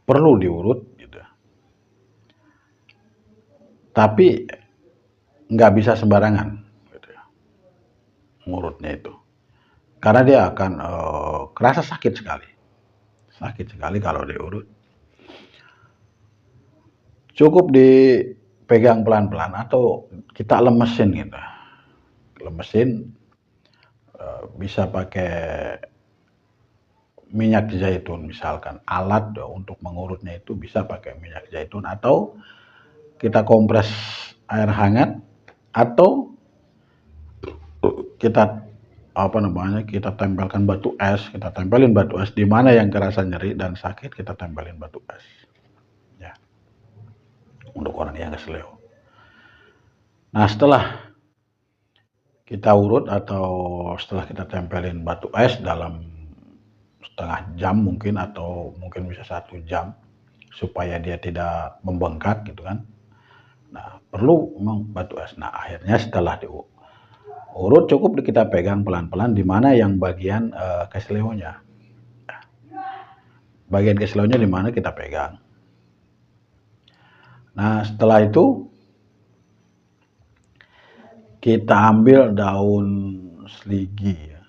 perlu diurut gitu. Tapi nggak bisa sembarangan gitu ya, ngurutnya itu. Karena dia akan kerasa sakit sekali kalau diurut. Cukup dipegang pelan-pelan atau kita lemesin gitu. Lemesin, bisa pakai minyak zaitun misalkan. Alat untuk mengurutnya itu bisa pakai minyak zaitun atau kita kompres air hangat atau kita kita tempelkan batu es, kita tempelin batu es di mana yang kerasa nyeri dan sakit, kita tempelin batu es. Ya, untuk orang yang kesleo. Nah, setelah kita urut atau setelah kita tempelin batu es dalam setengah jam mungkin atau mungkin bisa 1 jam supaya dia tidak membengkak gitu kan. Nah, perlu memang batu es. Nah, akhirnya setelah diurut cukup kita pegang pelan-pelan di mana yang bagian kesleonya. Bagian kesleonya di mana kita pegang. Nah, setelah itu kita ambil daun seligi ya.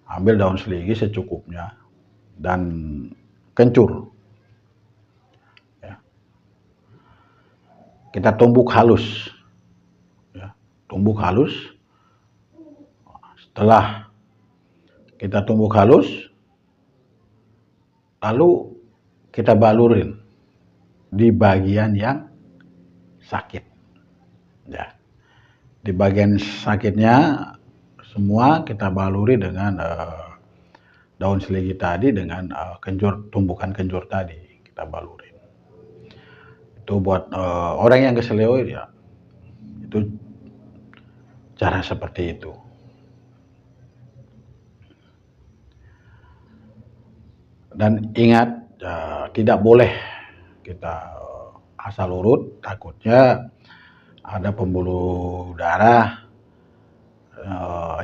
Ambil daun seligi secukupnya dan kencur. Ya. Kita tumbuk halus. Ya, tumbuk halus. Setelah kita tumbuk halus, lalu kita balurin di bagian yang sakit. Ya. Di bagian sakitnya semua kita baluri dengan daun seligi tadi dengan tumbukan kencur tadi kita balurin. Itu buat orang yang kesleo ya, itu cara seperti itu. Dan ingat, tidak boleh kita asal urut, takutnya ada pembuluh darah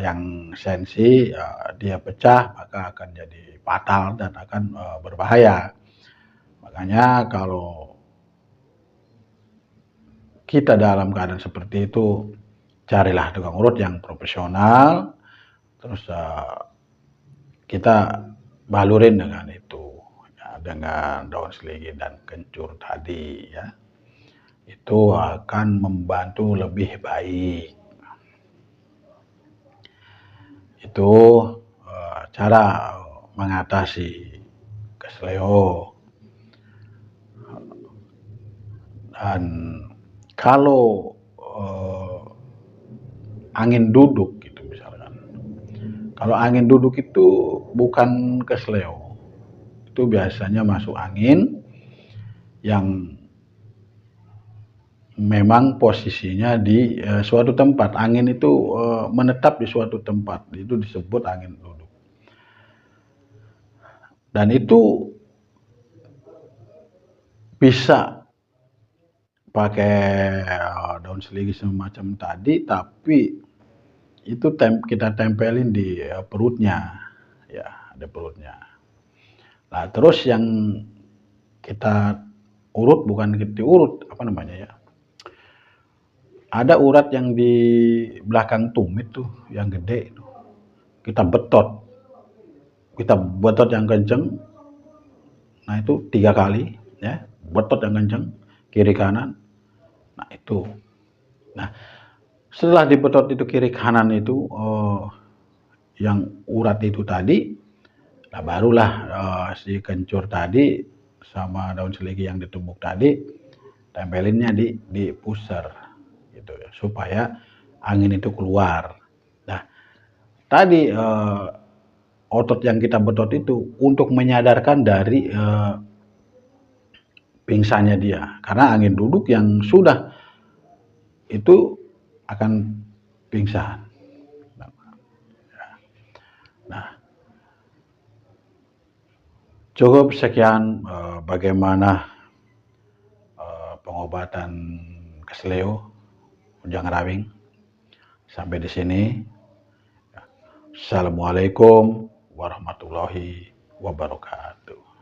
yang sensi, dia pecah maka akan jadi fatal dan akan berbahaya. Makanya kalau kita dalam keadaan seperti itu, carilah tukang urut yang profesional, terus kita balurin dengan itu, ya, dengan daun seligi dan kencur tadi ya. Itu akan membantu lebih baik. Itu cara mengatasi kesleo. Dan kalau angin duduk gitu misalkan. Kalau angin duduk itu bukan kesleo. Itu biasanya masuk angin yang memang posisinya di suatu tempat. Angin itu menetap di suatu tempat. Itu disebut angin duduk. Dan itu bisa pakai daun seligi semacam tadi, tapi itu kita tempelin di perutnya, ya, ada perutnya. Nah, terus yang kita urut bukan diurut, apa namanya ya? Ada urat yang di belakang tumit tuh, yang gede itu. Kita betot yang kenceng. Nah, itu 3 kali, ya, betot yang kenceng, kiri kanan. Nah, itu. Nah, setelah dibetot itu kiri kanan itu, yang urat itu tadi, nah barulah si kencur tadi sama daun seligi yang ditumbuk tadi, tempelinnya di pusar gitu ya, supaya angin itu keluar. Nah, tadi otot yang kita betot itu untuk menyadarkan dari pingsannya dia, karena angin duduk yang sudah itu akan pingsan. Nah, cukup sekian bagaimana pengobatan kesleo Ujang Rawing. Sampai di sini. Assalamualaikum warahmatullahi wabarakatuh.